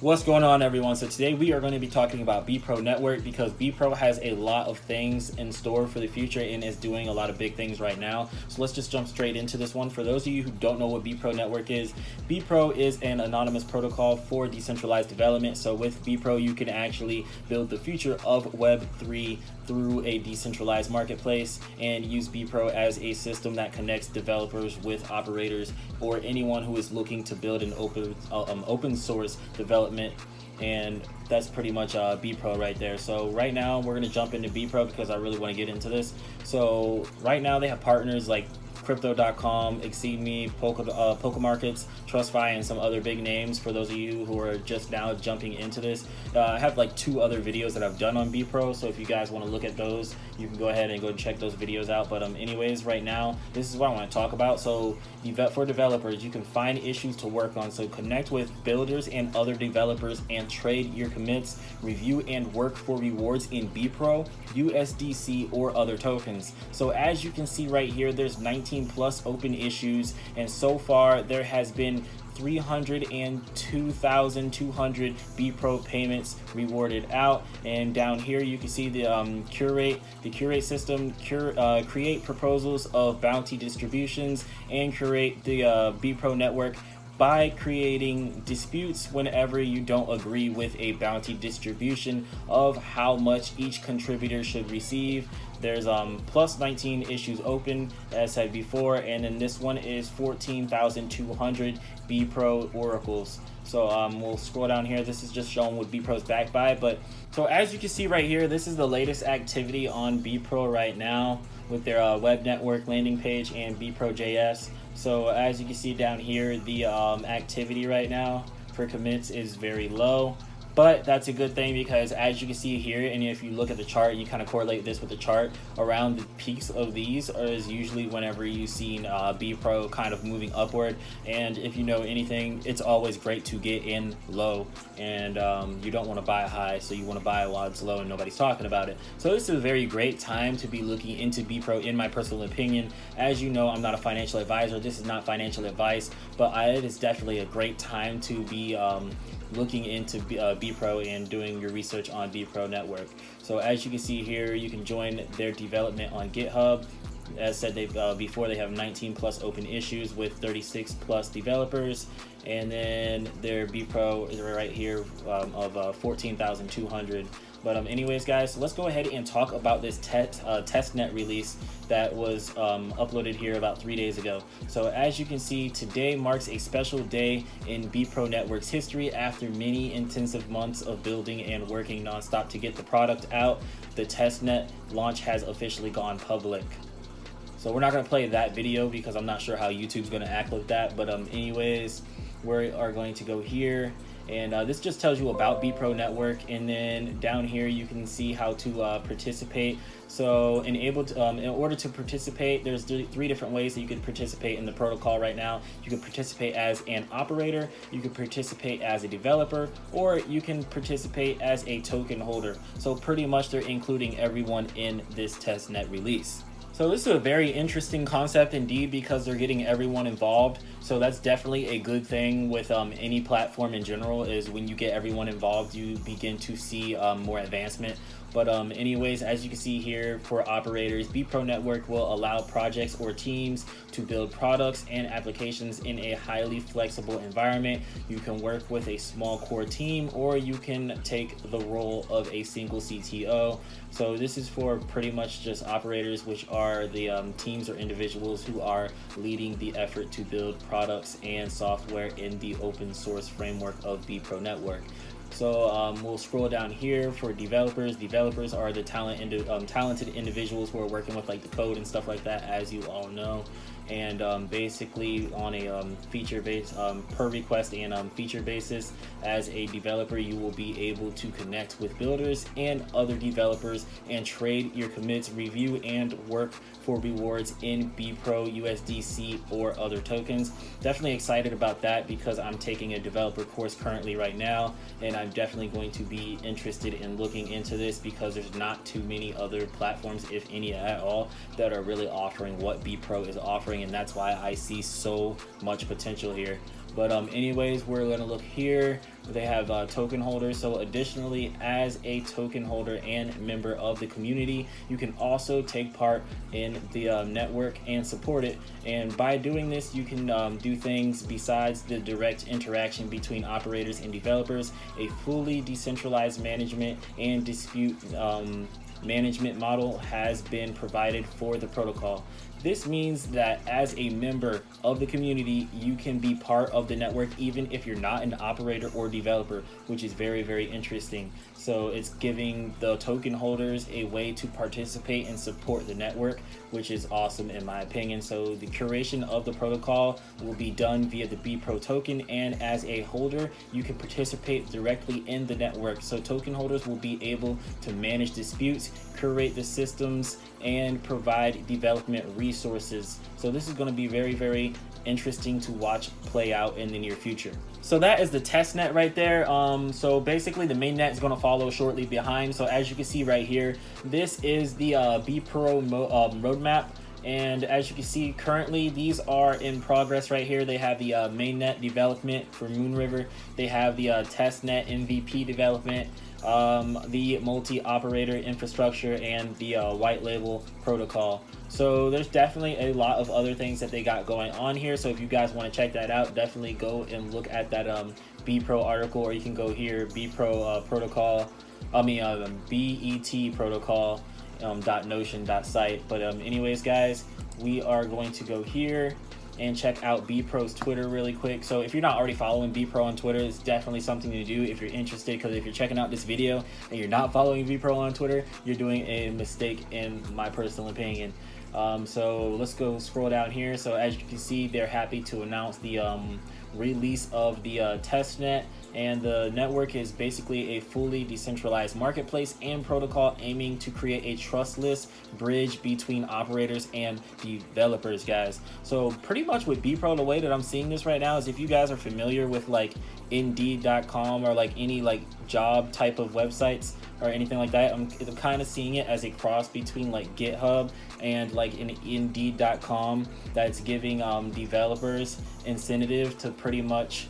What's going on, everyone? So today we are going to be talking about BEPRO Network because BEPRO has a lot of things in store for the future and is doing a lot of big things right now. So let's just jump straight into this one. For those of you who don't know what BEPRO Network is, BEPRO is an anonymous protocol for decentralized development. So with BEPRO, you can actually build the future of Web3 through a decentralized marketplace and use BEPRO as a system that connects developers with operators or anyone who is looking to build an open source development. And that's pretty much BEPRO right there. So right now we're going to jump into BEPRO because I really want to get into this. So right now they have partners like Crypto.com, ExceedMe, Polka Markets, TrustFi, and some other big names. For those of you who are just now jumping into this, I have like 2 other videos that I've done on BEPRO. So if you guys want to look at those, you can go ahead and go and check those videos out. But anyways, right now, this is what I want to talk about. So for developers, you can find issues to work on. So connect with builders and other developers and trade your commits, review and work for rewards in BEPRO, USDC, or other tokens. So as you can see right here, there's 19 plus open issues, and so far there has been 302,200 BEPRO payments rewarded out. And down here you can see the curate system, create proposals of bounty distributions, and curate the BEPRO network by creating disputes whenever you don't agree with a bounty distribution of how much each contributor should receive. There's plus 19 issues open, as said before, and then this one is 14,200 BEPRO oracles. So we'll scroll down here. This is just showing what BEPRO is backed by. But so as you can see right here, this is the latest activity on BEPRO right now with their web network landing page and BEPRO.js. So as you can see down here, the activity right now for commits is very low. But that's a good thing because as you can see here, and if you look at the chart, you kind of correlate this with the chart, around the peaks of these is usually whenever you've seen BEPRO kind of moving upward. And if you know anything, it's always great to get in low, and you don't want to buy high, so you want to buy while it's low and nobody's talking about it. So this is a very great time to be looking into BEPRO, in my personal opinion. As you know, I'm not a financial advisor. This is not financial advice, but it is definitely a great time to be looking into BEPRO and doing your research on BEPRO network. So as you can see here, you can join their development on GitHub. As said, before they have 19 plus open issues with 36 plus developers, and then their BEPRO is right here of 14,200. But anyways, guys, so let's go ahead and talk about this testnet release that was uploaded here about 3 days ago. So as you can see, today marks a special day in BEPRO Network's history. After many intensive months of building and working nonstop to get the product out, the testnet launch has officially gone public. So we're not going to play that video because I'm not sure how YouTube's going to act with that. But anyways, we are going to go here. And this just tells you about BEPRO Network, and then down here you can see how to participate. So in order to participate, there's 3 different ways that you could participate in the protocol right now. You can participate as an operator, you can participate as a developer, or you can participate as a token holder. So pretty much they're including everyone in this testnet release. So this is a very interesting concept indeed because they're getting everyone involved. So that's definitely a good thing with any platform in general, is when you get everyone involved, you begin to see more advancement. But anyways, as you can see here, for operators, BEPRO Network will allow projects or teams to build products and applications in a highly flexible environment. You can work with a small core team, or you can take the role of a single CTO. So this is for pretty much just operators, which are the teams or individuals who are leading the effort to build products and software in the open source framework of BEPRO Network. So we'll scroll down here for developers. Developers are the talented individuals who are working with like the code and stuff like that, as you all know. And basically on a feature base per request and feature basis, as a developer you will be able to connect with builders and other developers and trade your commits, review and work for rewards in BEPRO, USDC, or other tokens. Definitely excited about that because I'm taking a developer course currently right now, and I'm definitely going to be interested in looking into this because there's not too many other platforms, if any at all, that are really offering what BEPRO is offering, and that's why I see so much potential here. But anyways, we're gonna look here. They have token holders. So additionally, as a token holder and member of the community, you can also take part in the network and support it. And by doing this, you can do things besides the direct interaction between operators and developers. A fully decentralized management and dispute management model has been provided for the protocol. This means that as a member of the community, you can be part of the network even if you're not an operator or developer, which is very, very interesting. So it's giving the token holders a way to participate and support the network, which is awesome in my opinion. So the curation of the protocol will be done via the BEPRO token, and as a holder, you can participate directly in the network. So token holders will be able to manage disputes, curate the systems, and provide development resources. So this is going to be very, very interesting to watch play out in the near future. So that is the testnet right there. So basically the mainnet is going to follow shortly behind. So as you can see right here, this is the BEPRO roadmap. And as you can see, currently these are in progress right here. They have the mainnet development for Moonriver. They have the testnet MVP development, the multi-operator infrastructure, and the white label protocol. So there's definitely a lot of other things that they got going on here. So if you guys want to check that out, definitely go and look at that BEPRO article, or you can go here, BEPRO protocol, BET protocol .notion.site. But anyways guys, we are going to go here and check out BEPRO's Twitter really quick. So if you're not already following BEPRO on Twitter, it's definitely something to do if you're interested, because if you're checking out this video and you're not following BEPRO on Twitter, you're doing a mistake in my personal opinion. So let's go scroll down here. So as you can see, they're happy to announce the release of the testnet, and the network is basically a fully decentralized marketplace and protocol aiming to create a trustless bridge between operators and developers, guys. So pretty much with BEPRO, the way that I'm seeing this right now is, if you guys are familiar with like Indeed.com or like any like job type of websites or anything like that, I'm kind of seeing it as a cross between like GitHub and like an Indeed.com that's giving developers incentive to pretty much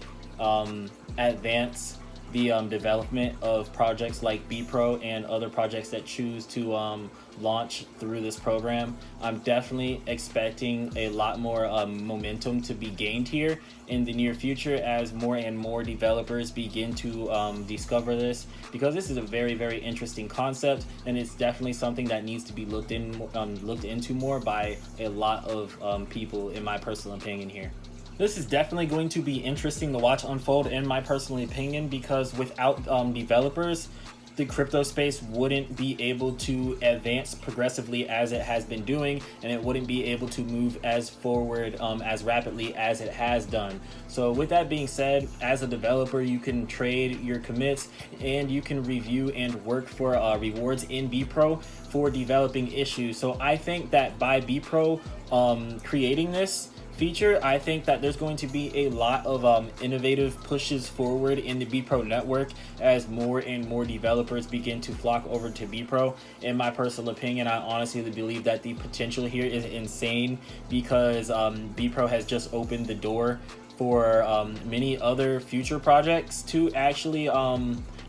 advance the development of projects like BEPRO and other projects that choose to launch through this program. I'm definitely expecting a lot more momentum to be gained here in the near future as more and more developers begin to discover this, because this is a very, very interesting concept, and it's definitely something that needs to be looked into more by a lot of people, in my personal opinion here. This is definitely going to be interesting to watch unfold, in my personal opinion, because without developers, the crypto space wouldn't be able to advance progressively as it has been doing, and it wouldn't be able to move as forward as rapidly as it has done. So with that being said, as a developer, you can trade your commits, and you can review and work for rewards in BEPRO for developing issues. So I think that by BEPRO creating this feature, I think that there's going to be a lot of innovative pushes forward in the BEPRO network as more and more developers begin to flock over to BEPRO. In my personal opinion, I honestly believe that the potential here is insane, because BEPRO has just opened the door for many other future projects to actually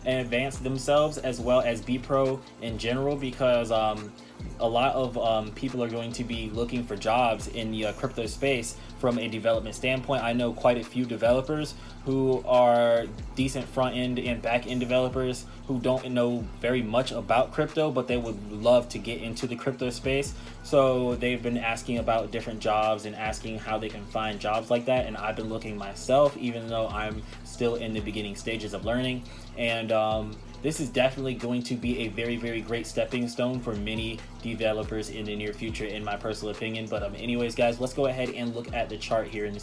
advance themselves, as well as BEPRO in general, because a lot of people are going to be looking for jobs in the crypto space from a development standpoint. I know quite a few developers who are decent front end and back end developers who don't know very much about crypto, but they would love to get into the crypto space. So they've been asking about different jobs and asking how they can find jobs like that. And I've been looking myself, even though I'm still in the beginning stages of learning. And this is definitely going to be a very, very great stepping stone for many developers in the near future, in my personal opinion. But anyways, guys, let's go ahead and look at the chart here and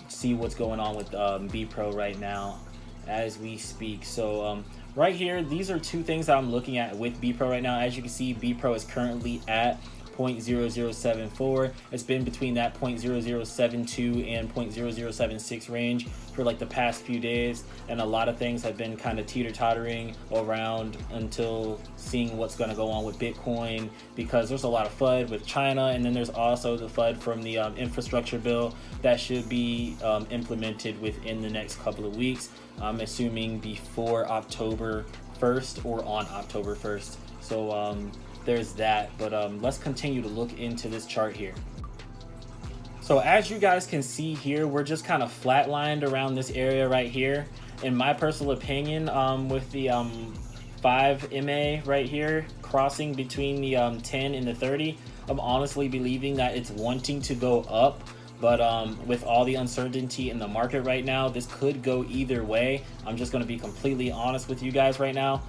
see what's going on with BEPRO right now as we speak. So right here, these are two things that I'm looking at with BEPRO right now. As you can see, BEPRO is currently at 0.0074. It's been between that 0.0072 and 0.0076 range for like the past few days, and a lot of things have been kind of teeter-tottering around until seeing what's going to go on with Bitcoin, because there's a lot of FUD with China, and then there's also the FUD from the infrastructure bill that should be implemented within the next couple of weeks. I'm assuming before October 1st or on October 1st. So there's that, but let's continue to look into this chart here. So as you guys can see here, we're just kind of flatlined around this area right here. In my personal opinion, with the 5 MA right here crossing between the 10 and the 30, I'm honestly believing that it's wanting to go up. But with all the uncertainty in the market right now, this could go either way. I'm just going to be completely honest with you guys right now.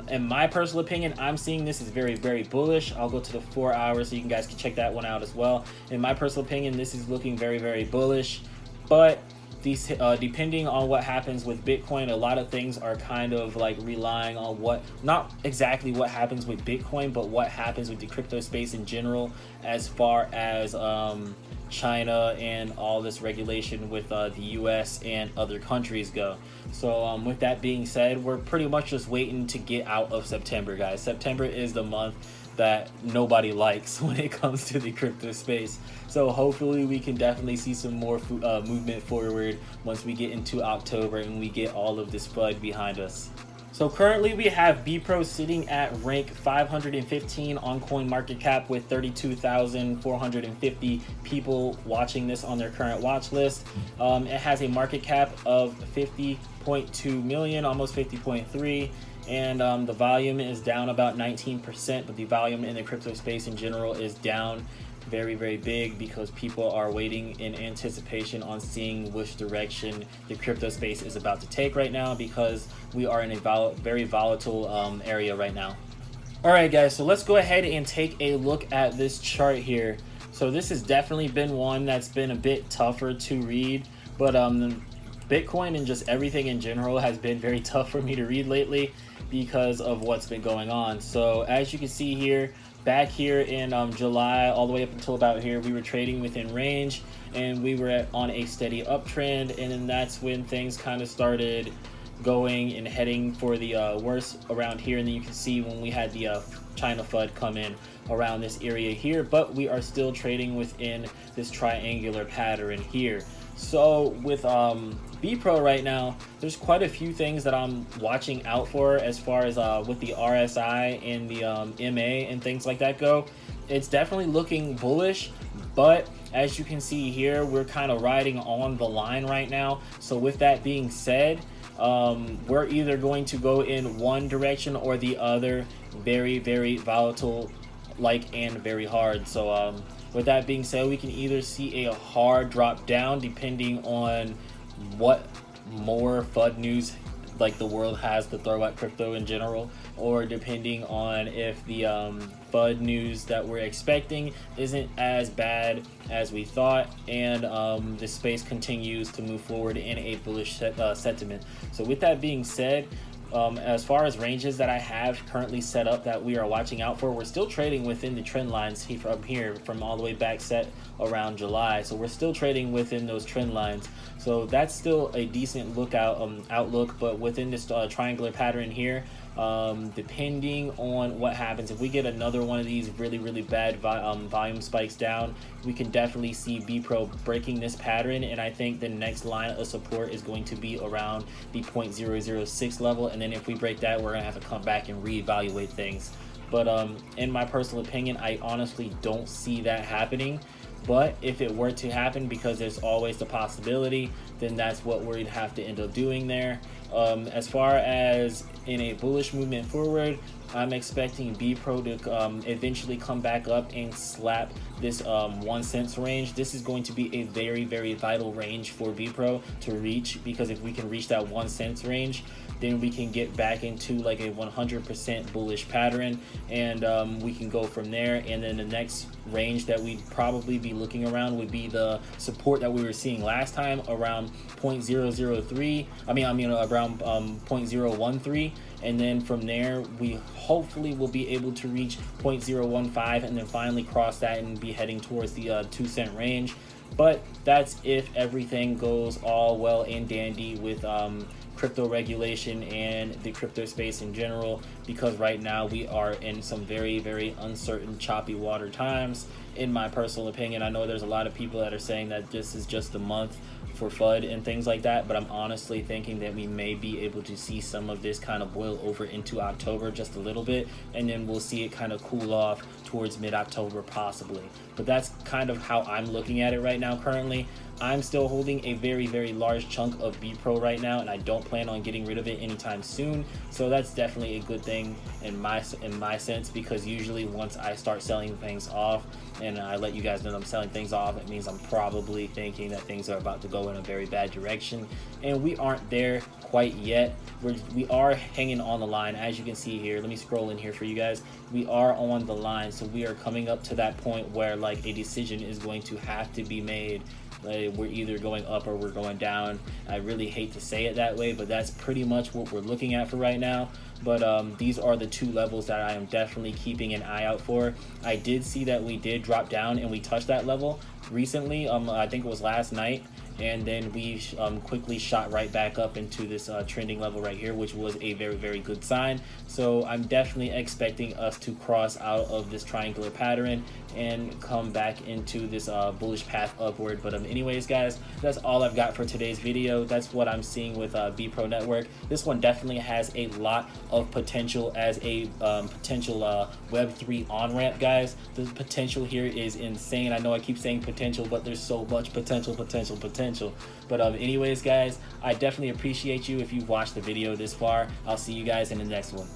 In my personal opinion, I'm seeing this as very, very bullish. I'll go to the 4 hours so you guys can check that one out as well. In my personal opinion, this is looking very, very bullish. But these, depending on what happens with Bitcoin, a lot of things are kind of like relying on what, not exactly what happens with Bitcoin, but what happens with the crypto space in general, as far as China and all this regulation with the US and other countries go. So with that being said, we're pretty much just waiting to get out of September, guys. September is the month that nobody likes when it comes to the crypto space. So hopefully we can definitely see some more movement forward once we get into October and we get all of this FUD behind us. So currently we have BEPRO sitting at rank 515 on CoinMarketCap with 32,450 people watching this on their current watch list. It has a market cap of 50.2 million, almost 50.3. And the volume is down about 19%, but the volume in the crypto space in general is down very, very big, because people are waiting in anticipation on seeing which direction the crypto space is about to take right now, because we are in a very volatile area right now. All right, guys, so let's go ahead and take a look at this chart here. So this has definitely been one that's been a bit tougher to read, but Bitcoin and just everything in general has been very tough for me to read lately because of what's been going on. So as you can see here, back here in July, all the way up until about here, we were trading within range, and we were on a steady uptrend, and then that's when things kind of started going and heading for the worst around here. And then you can see when we had the China FUD come in around this area here, but we are still trading within this triangular pattern here. So with BEPRO right now, there's quite a few things that I'm watching out for as far as with the RSI and the MA and things like that go. It's definitely looking bullish, but as you can see here, we're kind of riding on the line right now. So with that being said, we're either going to go in one direction or the other, very, very volatile, and very hard. So with that being said, we can either see a hard drop down depending on what more FUD news like the world has to throw at crypto in general, or depending on if the FUD news that we're expecting isn't as bad as we thought, and the space continues to move forward in a bullish sentiment. So with that being said, as far as ranges that I have currently set up that we are watching out for, we're still trading within the trend lines from all the way back set around July. So we're still trading within those trend lines. So that's still a decent outlook, but within this triangular pattern here, depending on what happens, if we get another one of these really, really bad volume spikes down, we can definitely see BEPRO breaking this pattern, and I think the next line of support is going to be around the 0.006 level, and then if we break that, we're gonna have to come back and reevaluate things. But in my personal opinion, I honestly don't see that happening. But if it were to happen, because there's always the possibility, then that's what we'd have to end up doing there. As far as in a bullish movement forward, I'm expecting BEPRO to eventually come back up and slap this 1 cent range. This is going to be a very, very vital range for BEPRO to reach, because if we can reach that 1 cent range, then we can get back into like a 100% bullish pattern, and we can go from there. And then the next range that we'd probably be looking around would be the support that we were seeing last time, around 0.003, around 0.013, and then from there we hopefully will be able to reach 0.015 and then finally cross that and be heading towards the 2 cent range. But that's if everything goes all well and dandy with crypto regulation and the crypto space in general, because right now we are in some very, very uncertain, choppy water times. In my personal opinion, I know there's a lot of people that are saying that this is just a month for FUD and things like that, but I'm honestly thinking that we may be able to see some of this kind of boil over into October just a little bit, and then we'll see it kind of cool off towards mid-October possibly. But that's kind of how I'm looking at it right now currently. I'm still holding a very, very large chunk of BEPRO right now, and I don't plan on getting rid of it anytime soon. So that's definitely a good thing in my sense, because usually once I start selling things off and I let you guys know that I'm selling things off, it means I'm probably thinking that things are about to go in a very bad direction, and we aren't there quite yet. We are hanging on the line, as you can see here. Let me scroll in here for you guys. We are on the line, so we are coming up to that point where like a decision is going to have to be made. We're either going up or we're going down. I really hate to say it that way, but that's pretty much what we're looking at for right now. But these are the 2 levels that I am definitely keeping an eye out for. I did see that we did drop down and we touched that level recently. I think it was last night, and then we quickly shot right back up into this trending level right here, which was a very, very good sign. So I'm definitely expecting us to cross out of this triangular pattern and come back into this bullish path upward. But anyways guys, that's all I've got for today's video. That's what I'm seeing with BEPRO Network. This one definitely has a lot of potential as a potential Web3 on-ramp, guys. The potential here is insane. I know I keep saying potential, but there's so much potential. But anyways guys, I definitely appreciate you if you've watched the video this far. I'll see you guys in the next one.